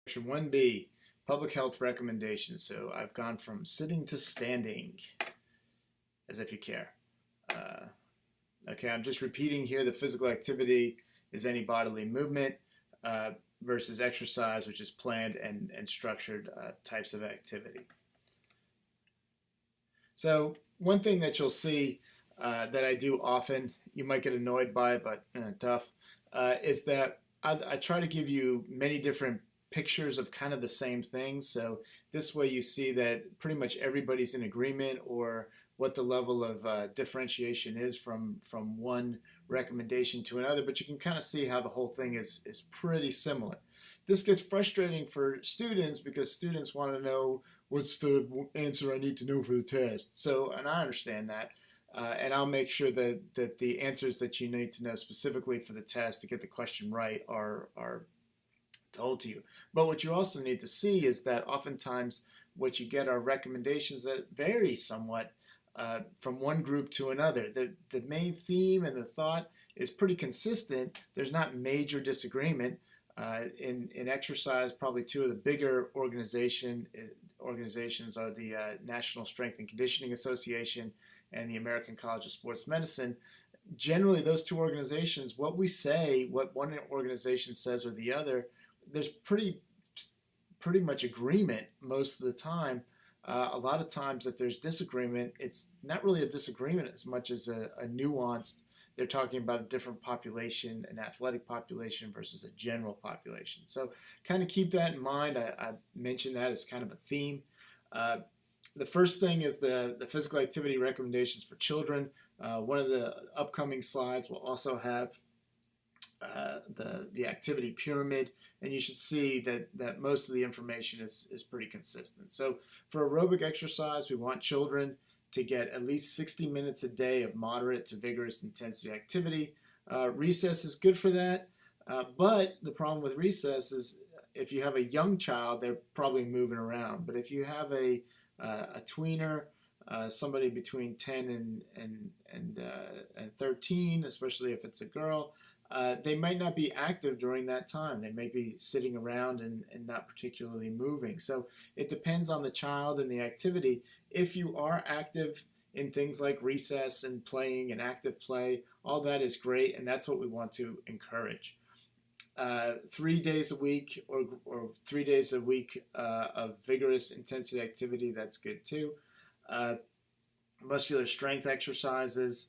Section 1B, public health recommendations. So I've gone from sitting to standing, as if you care. Okay, I'm just repeating here that physical activity is any bodily movement versus exercise, which is planned and structured types of activity. So one thing that you'll see that I do often, you might get annoyed by it, but tough, is that I try to give you many different pictures of kind of the same thing. So this way you see that pretty much everybody's in agreement or what the level of differentiation is from one recommendation to another, but you can kind of see how the whole thing is pretty similar. This gets frustrating for students because students want to know what's the answer I need to know for the test. So, and I understand that. And I'll make sure that the answers that you need to know specifically for the test to get the question right are told to you. But what you also need to see is that oftentimes what you get are recommendations that vary somewhat from one group to another. The main theme and the thought is pretty consistent. There's not major disagreement. In exercise, probably two of the bigger organizations are the National Strength and Conditioning Association and the American College of Sports Medicine. Generally, those two organizations, what we say, what one organization says or the other, there's pretty much agreement most of the time. A lot of times, if there's disagreement, it's not really a disagreement as much as a nuanced. They're talking about a different population, an athletic population versus a general population. So kind of keep that in mind. I mentioned that as kind of a theme. The first thing is the physical activity recommendations for children. One of the upcoming slides will also have the activity pyramid, and you should see that most of the information is pretty consistent. So for aerobic exercise, we want children to get at least 60 minutes a day of moderate to vigorous intensity activity. Recess is good for that, but the problem with recess is if you have a young child, they're probably moving around. But if you have a tweener, somebody between 10 and 13, especially if it's a girl, they might not be active during that time. They may be sitting around and not particularly moving. So it depends on the child and the activity. If you are active in things like recess and playing and active play, all that is great, and that's what we want to encourage. 3 days a week or 3 days a week of vigorous intensity activity, that's good too. Muscular strength exercises.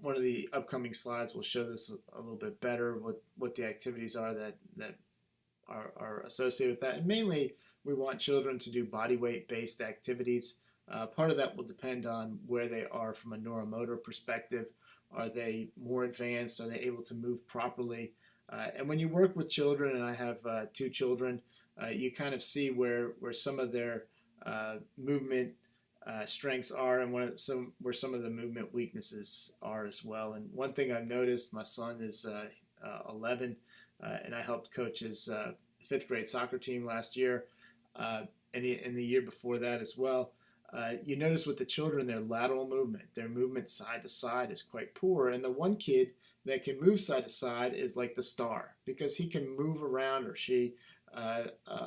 One of the upcoming slides will show this a little bit better, what the activities are that are associated with that. And mainly, we want children to do body weight based activities. Part of that will depend on where they are from a neuromotor perspective. Are they more advanced? Are they able to move properly? And when you work with children, and I have 2 children, you kind of see where some of their movement strengths are and where some of the movement weaknesses are as well. And one thing I've noticed, my son is 11, and I helped coach his 5th grade soccer team last year, and the year before that as well. You notice with the children, their lateral movement, their movement side to side is quite poor. And the one kid that can move side to side is like the star because he can move around, or she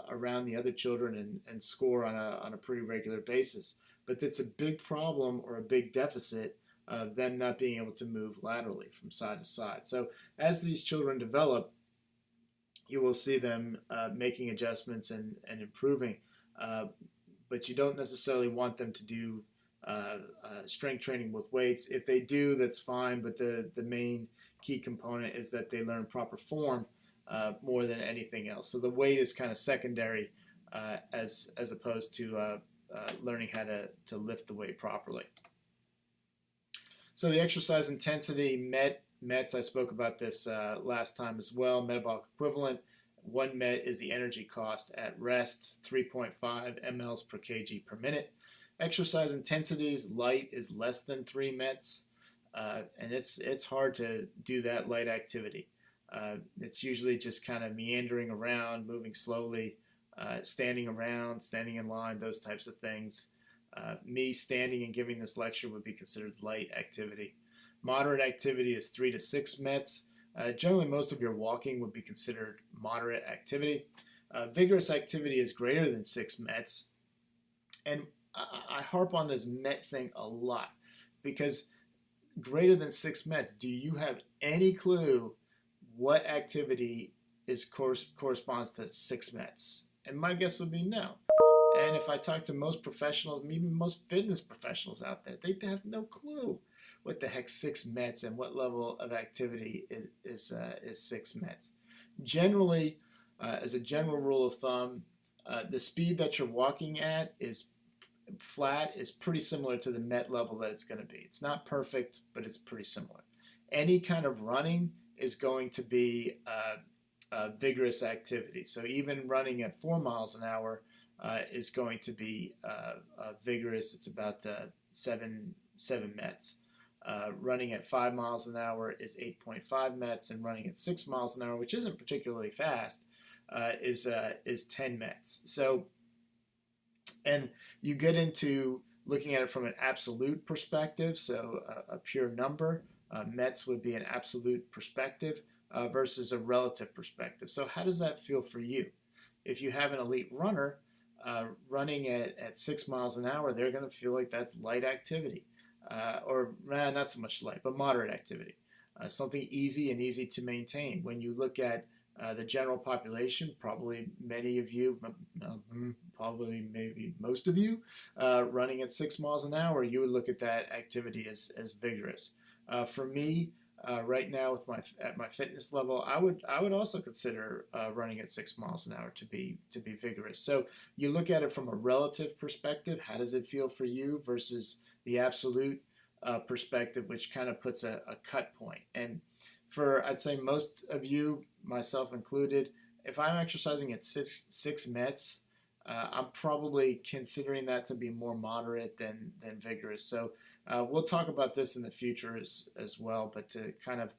around the other children and score on a pretty regular basis. But that's a big problem or a big deficit of them not being able to move laterally from side to side. So as these children develop, you will see them making adjustments and improving. But you don't necessarily want them to do strength training with weights. If they do, that's fine, but the main key component is that they learn proper form more than anything else. So the weight is kind of secondary as opposed to learning how to lift the weight properly. So the exercise intensity, METs, I spoke about this last time as well, metabolic equivalent. 1 MET is the energy cost at rest, 3.5 mLs per kg per minute. Exercise intensities, light is less than 3 METs, and it's hard to do that light activity. It's usually just kind of meandering around, moving slowly, standing around, standing in line, those types of things. Me standing and giving this lecture would be considered light activity. Moderate activity is 3 to 6 METs. Generally, most of your walking would be considered moderate activity. Vigorous activity is greater than 6 METs. And I harp on this MET thing a lot because greater than 6 METs, do you have any clue what activity corresponds to 6 METs? And my guess would be no. And if I talk to most professionals, even most fitness professionals out there, they have no clue what the heck 6 METs and what level of activity is 6 METs. Generally, as a general rule of thumb, the speed that you're walking at is flat is pretty similar to the MET level that it's going to be. It's not perfect, but it's pretty similar. Any kind of running is going to be vigorous activity. So even running at 4 miles an hour is going to be vigorous. It's about 7 METs. Running at 5 miles an hour is 8.5 METs, and running at 6 miles an hour, which isn't particularly fast, is 10 METs. So, and you get into looking at it from an absolute perspective, so a pure number. METs would be an absolute perspective versus a relative perspective. So how does that feel for you? If you have an elite runner running at 6 miles an hour, they're going to feel like that's light activity. Or not so much light, but moderate activity. Something easy to maintain. When you look at the general population, probably many of you, probably maybe most of you, running at 6 miles an hour, you would look at that activity as vigorous. For me, right now at my fitness level, I would also consider running at 6 miles an hour to be vigorous. So you look at it from a relative perspective. How does it feel for you versus the absolute perspective, which kind of puts a cut point. And for, I'd say, most of you, myself included, if I'm exercising at six METs, I'm probably considering that to be more moderate than vigorous. So we'll talk about this in the future as well, but to kind of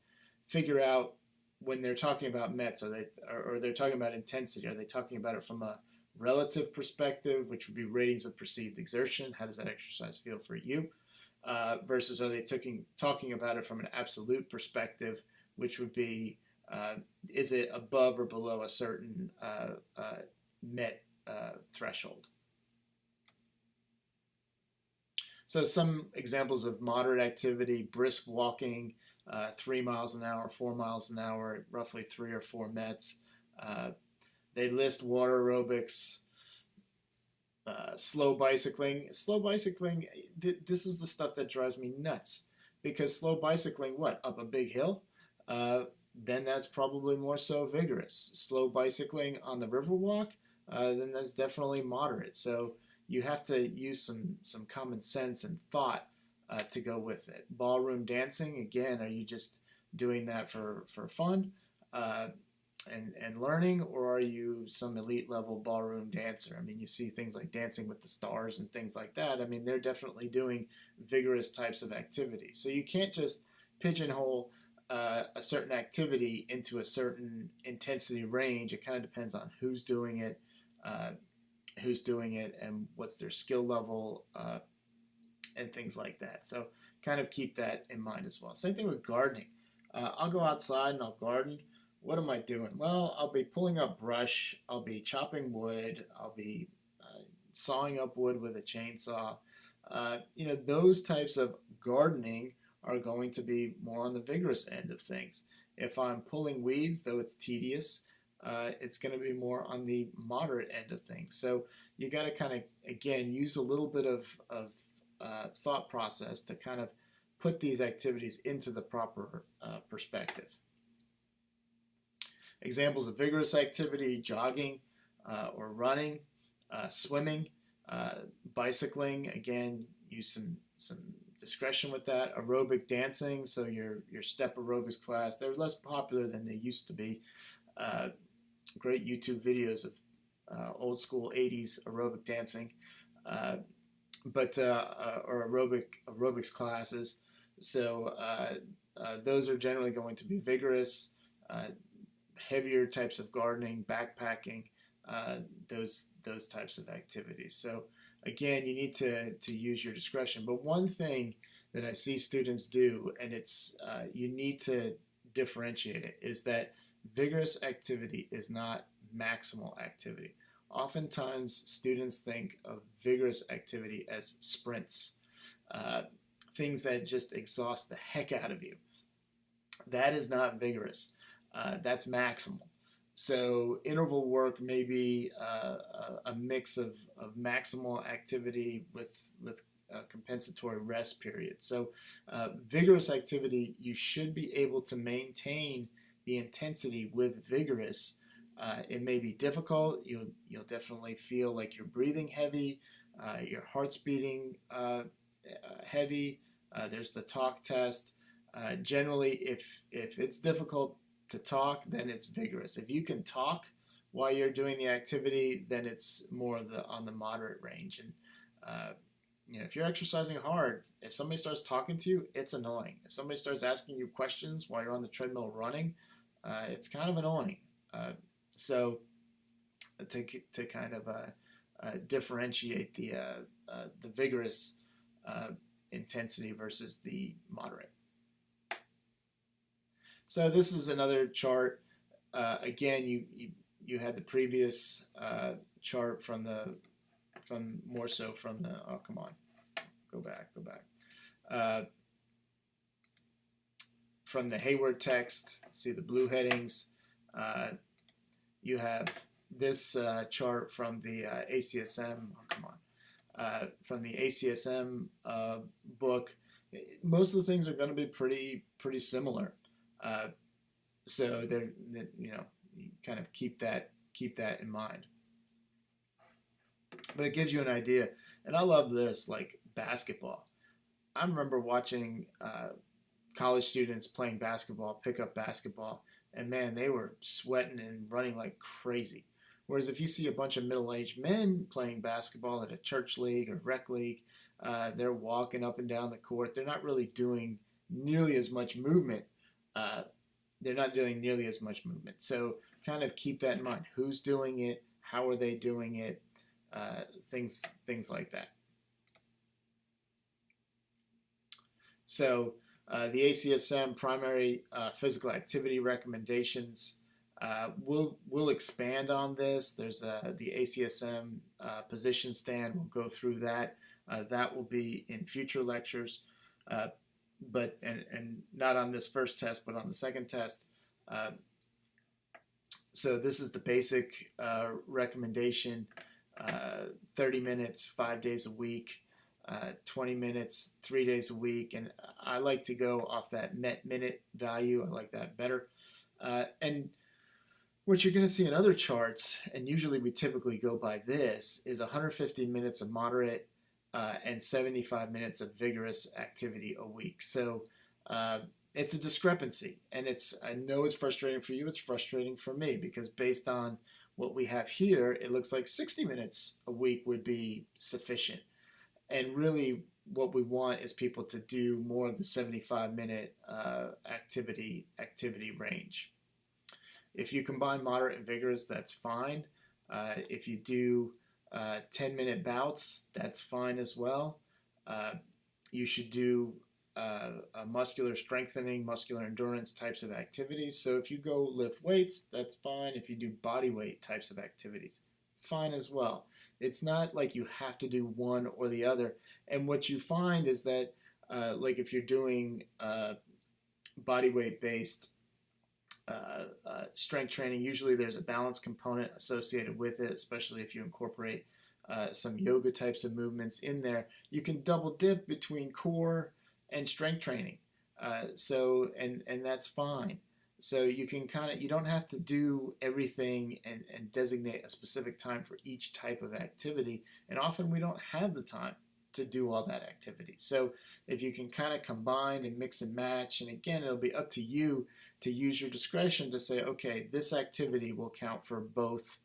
figure out when they're talking about METs, or they're talking about intensity, are they talking about it from a relative perspective, which would be ratings of perceived exertion? How does that exercise feel for you? Versus are they talking about it from an absolute perspective, which would be is it above or below a certain MET threshold? So some examples of moderate activity: brisk walking, 3 miles an hour, 4 miles an hour, roughly 3 or 4 METs. They list water aerobics, slow bicycling. Slow bicycling, this is the stuff that drives me nuts, because slow bicycling, what, up a big hill? Then that's probably more so vigorous. Slow bicycling on the Riverwalk, then that's definitely moderate. So you have to use some common sense and thought to go with it. Ballroom dancing, again, are you just doing that for fun and learning, or are you some elite level ballroom dancer? I mean, you see things like Dancing with the Stars and things like that. I mean, they're definitely doing vigorous types of activities. So you can't just pigeonhole a certain activity into a certain intensity range. It kind of depends on who's doing it, and what's their skill level, and things like that. So kind of keep that in mind as well. Same thing with gardening. I'll go outside and I'll garden. What am I doing? Well, I'll be pulling up brush. I'll be chopping wood. I'll be sawing up wood with a chainsaw. Those types of gardening are going to be more on the vigorous end of things. If I'm pulling weeds, though it's tedious, it's going to be more on the moderate end of things. So you got to kind of, again, use a little bit of thought process to kind of put these activities into the proper perspective. Examples of vigorous activity: jogging or running, swimming, bicycling. Again, use some discretion with that. Aerobic dancing, so your step aerobics class. They're less popular than they used to be. Great YouTube videos of old school 80s aerobic dancing, or aerobics classes. So those are generally going to be vigorous. Heavier types of gardening, backpacking, those types of activities. So again, you need to use your discretion. But one thing that I see students do, and it's you need to differentiate it, is that vigorous activity is not maximal activity. Oftentimes, students think of vigorous activity as sprints, uh, things that just exhaust the heck out of you. That is not vigorous. That's maximal. So interval work may be a mix of maximal activity with a compensatory rest period. So vigorous activity, you should be able to maintain the intensity with vigorous. It may be difficult. You'll definitely feel like you're breathing heavy, your heart's beating heavy. There's the talk test. Generally, if it's difficult to talk, then it's vigorous. If you can talk while you're doing the activity, then it's more of the on the moderate range. And if you're exercising hard, if somebody starts talking to you, it's annoying. If somebody starts asking you questions while you're on the treadmill running, it's kind of annoying. So to kind of differentiate the vigorous intensity versus the moderate. So this is another chart. Again, you had the previous chart from more so from the, oh, come on, go back. From the Hayward text, see the blue headings. You have this chart from the ACSM, oh, come on, from the ACSM book. Most of the things are going to be pretty similar. So they're, you kind of keep that in mind. But it gives you an idea. And I love this, like basketball. I remember watching college students playing basketball, pickup basketball, and man, they were sweating and running like crazy. Whereas if you see a bunch of middle-aged men playing basketball at a church league or rec league, they're walking up and down the court. They're not really doing nearly as much movement. So kind of keep that in mind. Who's doing it? How are they doing it? Things like that. So the ACSM primary physical activity recommendations. We'll expand on this. There's the ACSM position stand. We'll go through that. That will be in future lectures. But not on this first test, but on the second test. So this is the basic recommendation: 30 minutes, 5 days a week, 20 minutes, 3 days a week, and I like to go off that net minute value. I like that better. And what you're going to see in other charts, and usually we typically go by this, is 150 minutes of moderate and 75 minutes of vigorous activity a week. So it's a discrepancy, and I know it's frustrating for you. It's frustrating for me because based on what we have here, it looks like 60 minutes a week would be sufficient. And really, what we want is people to do more of the 75-minute activity range. If you combine moderate and vigorous, that's fine. If you do 10-minute bouts, that's fine as well. You should do muscular strengthening, muscular endurance types of activities. So if you go lift weights, that's fine. If you do body weight types of activities, fine as well. It's not like you have to do one or the other. And what you find is that like if you're doing body weight based strength training, usually there's a balance component associated with it, especially if you incorporate some yoga types of movements in there. You can double dip between core and strength training. And that's fine. So you can you don't have to do everything and designate a specific time for each type of activity. And often we don't have the time to do all that activity. So if you can kind of combine and mix and match, and again, it'll be up to you to use your discretion to say, okay, this activity will count for both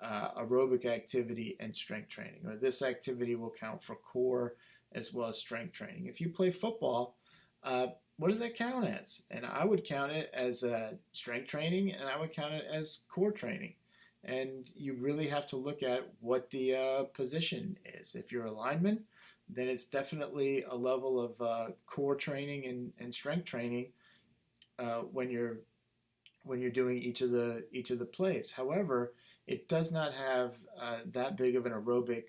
aerobic activity and strength training, or this activity will count for core as well as strength training. If you play football, what does that count as? And I would count it as strength training, and I would count it as core training. And you really have to look at what the position is. If you're a lineman, then it's definitely a level of core training and strength training when you're doing each of the plays. However, it does not have that big of an aerobic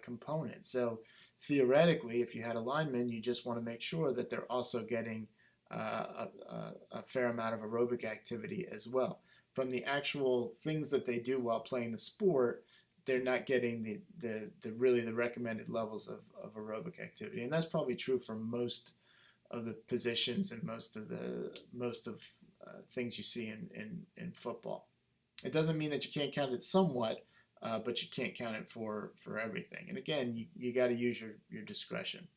component. So theoretically, if you had a lineman, you just want to make sure that they're also getting a fair amount of aerobic activity as well. From the actual things that they do while playing the sport, they're not getting the really the recommended levels of aerobic activity, and that's probably true for most of the positions and most of things you see in football. It doesn't mean that you can't count it somewhat, but you can't count it for everything. And again, you got to use your discretion.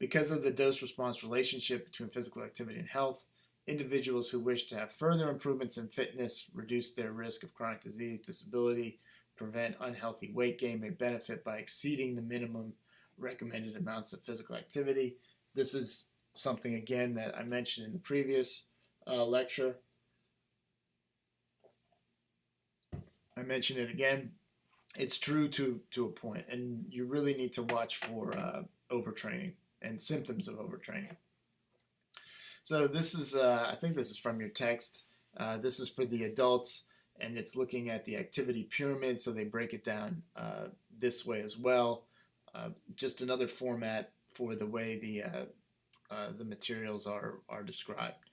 Because of the dose response relationship between physical activity and health, individuals who wish to have further improvements in fitness, reduce their risk of chronic disease, disability, prevent unhealthy weight gain, may benefit by exceeding the minimum recommended amounts of physical activity. This is something, again, that I mentioned in the previous lecture. I mentioned it again. It's true to a point, and you really need to watch for overtraining and symptoms of overtraining. So this is, I think this is from your text. This is for the adults, and it's looking at the activity pyramid, so they break it down this way as well. Just another format for the way the materials are described.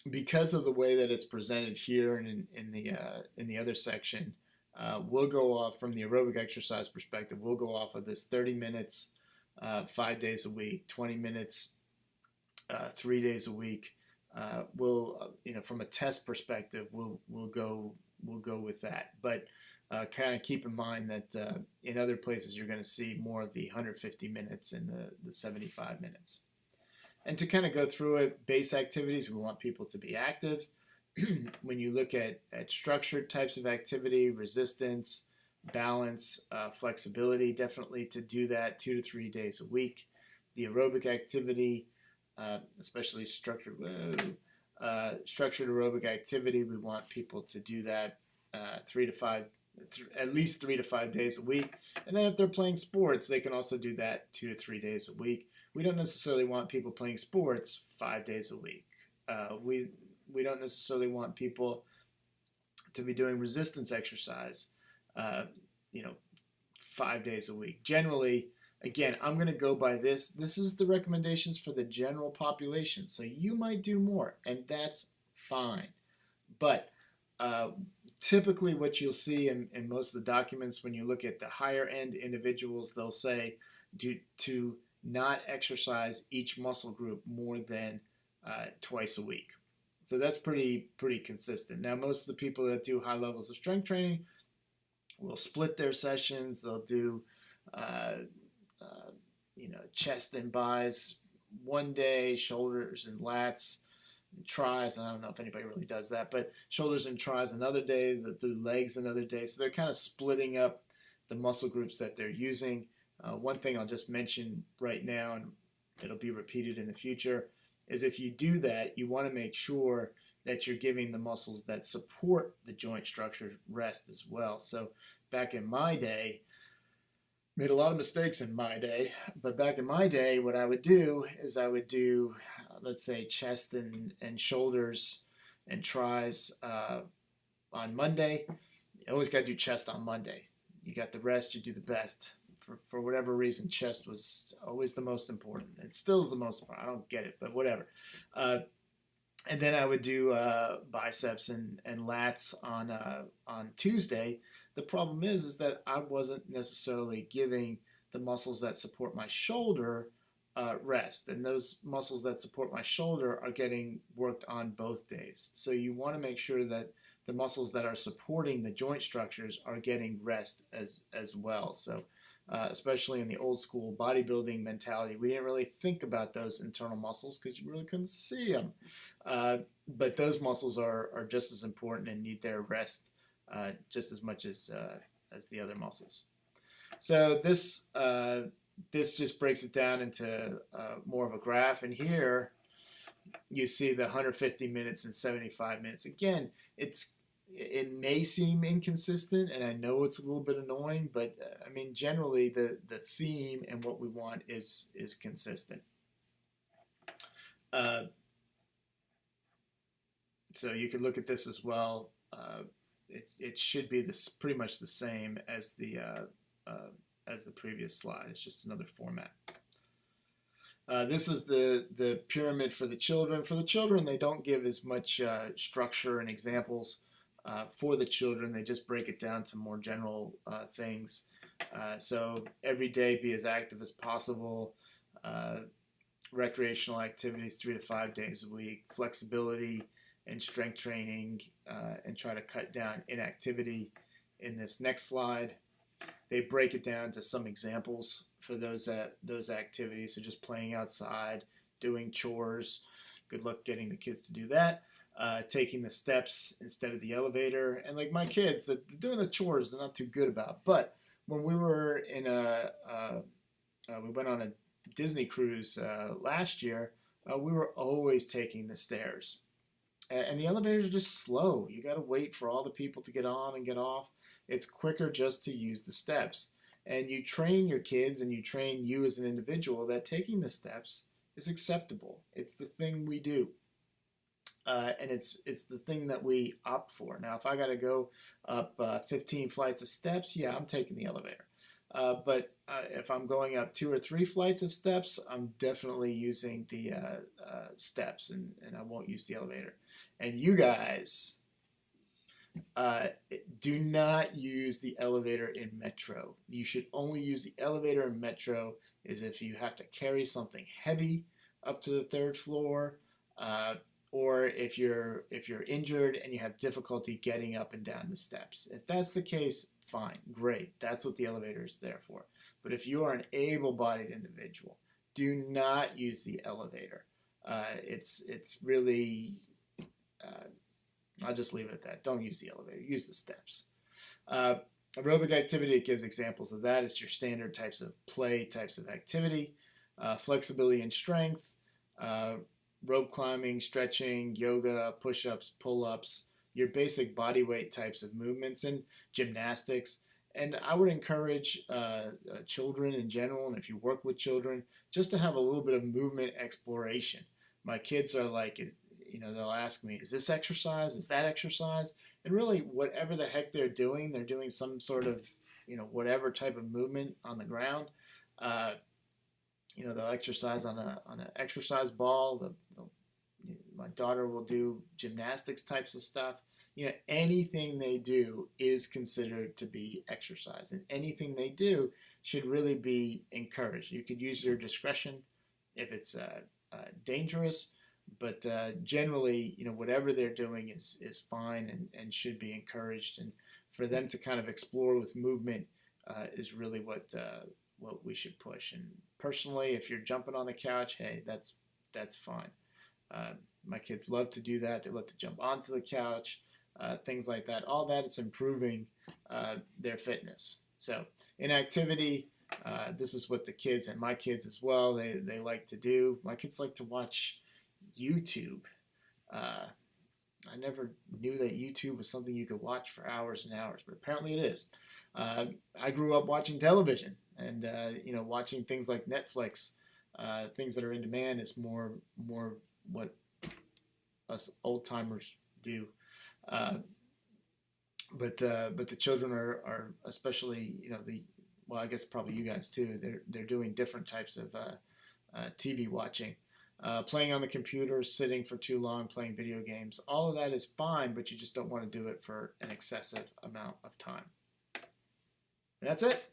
Because of the way that it's presented here and in the other section, we'll go off from the aerobic exercise perspective. We'll go off of this 30 minutes, 5 days a week, 20 minutes, 3 days a week. We'll, from a test perspective, we'll go with that. But kind of keep in mind that in other places you're going to see more of the 150 minutes and the 75 minutes. And to kind of go through it, base activities, we want people to be active. When you look at structured types of activity, resistance, balance, flexibility, definitely to do that 2 to 3 days a week. The aerobic activity, especially structured aerobic activity, we want people to do that at least 3 to 5 days a week. And then if they're playing sports, they can also do that 2 to 3 days a week. We don't necessarily want people playing sports 5 days a week. We don't necessarily want people to be doing resistance exercise, 5 days a week. Generally, again, I'm going to go by this. This is the recommendations for the general population. So you might do more, and that's fine. But typically what you'll see in most of the documents when you look at the higher end individuals, they'll say to not exercise each muscle group more than twice a week. So that's pretty consistent. Now, most of the people that do high levels of strength training will split their sessions. They'll do, chest and bis one day, shoulders and lats, and tries. And I don't know if anybody really does that, but shoulders and tries another day. They'll do legs another day. So they're kind of splitting up the muscle groups that they're using. One thing I'll just mention right now, and it'll be repeated in the future, is if you do that, you want to make sure that you're giving the muscles that support the joint structure rest as well. So back in my day, made a lot of mistakes in my day, but back in my day, what I would do is I would do, let's say, chest and shoulders and tries on Monday. You always got to do chest on Monday. You got the rest, you do the best. For whatever reason, chest was always the most important. It still is the most important. I don't get it, but whatever. And then I would do biceps and lats on Tuesday. The problem is that I wasn't necessarily giving the muscles that support my shoulder rest. And those muscles that support my shoulder are getting worked on both days. So you want to make sure that the muscles that are supporting the joint structures are getting rest as well. So especially in the old school bodybuilding mentality, we didn't really think about those internal muscles because you really couldn't see them. But those muscles are just as important and need their rest just as much as the other muscles. So this just breaks it down into more of a graph. And here you see the 150 minutes and 75 minutes. Again, it may seem inconsistent, and I know it's a little bit annoying, but I mean, generally the theme and what we want is consistent. So you could look at this as well. It should be this pretty much the same as the previous slide. It's just another format. This is the pyramid for the children. For the children, they don't give as much structure and examples. For the children, they just break it down to more general things. So every day, be as active as possible. Recreational activities 3 to 5 days a week. Flexibility and strength training, and try to cut down inactivity. In this next slide, they break it down to some examples for those activities. So just playing outside, doing chores. Good luck getting the kids to do that. Taking the steps instead of the elevator. And like my kids, doing the chores they're not too good about. But when we were in we went on a Disney cruise last year, we were always taking the stairs. And the elevators are just slow. You got to wait for all the people to get on and get off. It's quicker just to use the steps. And you train your kids and you train you as an individual that taking the steps is acceptable. It's the thing we do. And it's the thing that we opt for. Now, if I got to go up 15 flights of steps, yeah, I'm taking the elevator. But if I'm going up 2 or 3 flights of steps, I'm definitely using the steps, and I won't use the elevator. And you guys, do not use the elevator in Metro. You should only use the elevator in Metro is if you have to carry something heavy up to the 3rd floor, or if you're injured and you have difficulty getting up and down the steps. If that's the case, fine, great. That's what the elevator is there for. But if you are an able-bodied individual, do not use the elevator. It's really, I'll just leave it at that. Don't use the elevator. Use the steps. Aerobic activity, it gives examples of that. It's your standard types of play, types of activity. Flexibility and strength, rope climbing, stretching, yoga, push-ups, pull-ups, your basic body weight types of movements, and gymnastics. And I would encourage children in general, and if you work with children, just to have a little bit of movement exploration. My kids are like, they'll ask me, is this exercise? Is that exercise? And really, whatever the heck they're doing some sort of, whatever type of movement on the ground. They'll exercise on an exercise ball. My daughter will do gymnastics types of stuff. Anything they do is considered to be exercise, and anything they do should really be encouraged. You could use your discretion if it's dangerous, but generally, whatever they're doing is fine and should be encouraged. And for them to kind of explore with movement is really what we should push. And personally, if you're jumping on the couch, hey, that's fine. My kids love to do that. They love to jump onto the couch, things like that. All that, it's improving their fitness. So in activity, this is what the kids, and my kids as well, they like to do. My kids like to watch YouTube. I never knew that YouTube was something you could watch for hours and hours, but apparently it is. I grew up watching television, and watching things like Netflix, things that are in demand is more what us old timers do. But the children are especially I guess probably you guys too. They're doing different types of TV watching. Playing on the computer, sitting for too long, playing video games, all of that is fine, but you just don't want to do it for an excessive amount of time. And that's it.